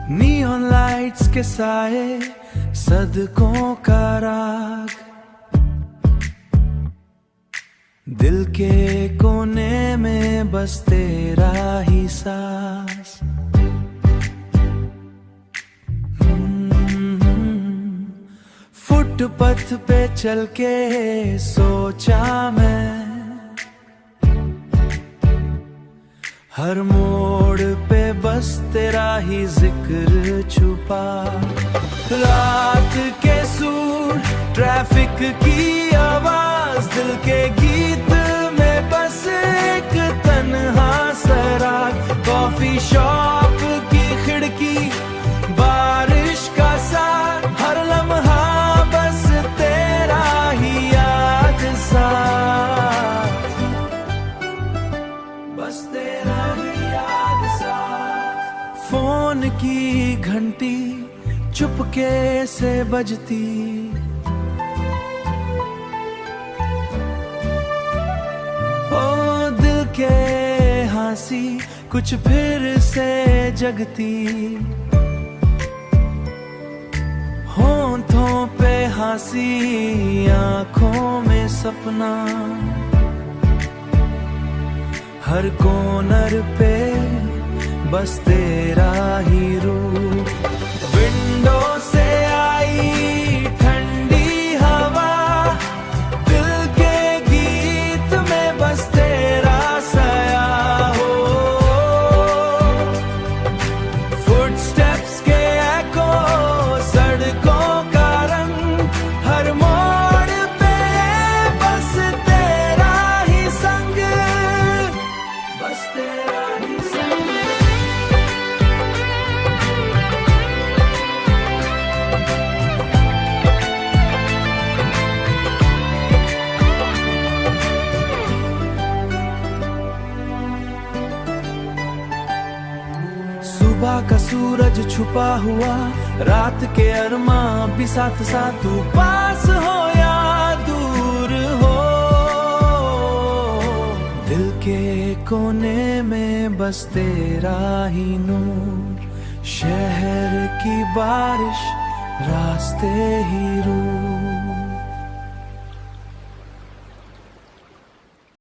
Neon lights के साए, सदकों का राग, दिल के कोने में बस तेरा ही सांस। फुटपथ पे चल के सोचा मैं, हर मोड़ पे बस तेरा ही जिक्र छुपा। रात के सुर, ट्रैफिक की आवाज, दिल के गीत में बस एक तन्हा सराग। कॉफी शॉप की खिड़की, बारिश का साथ, हर लम्हा बस तेरा ही याद साथ, बस तेरा ही याद साथ। फोन की घंटी चुपके से बजती, ओ दिल के हंसी कुछ फिर से जगती। होंठों पे हंसी, आंखों में सपना, हर कॉर्नर पे बस तेरा ही रूप। विंडो से आई ठंडी हवा, दिल के गीत में बस तेरा साया हो। फुटस्टेप्स के एको, सड़कों का रंग, हर मोड़ पे बस तेरा ही संग, बस तेरा ही संग। सुबह का सूरज छुपा हुआ, रात के अरमां भी साथ साथ, तू पास हो या दूर हो। दिल के कोने में बस तेरा ही नूर, शहर की बारिश रास्ते ही रूह।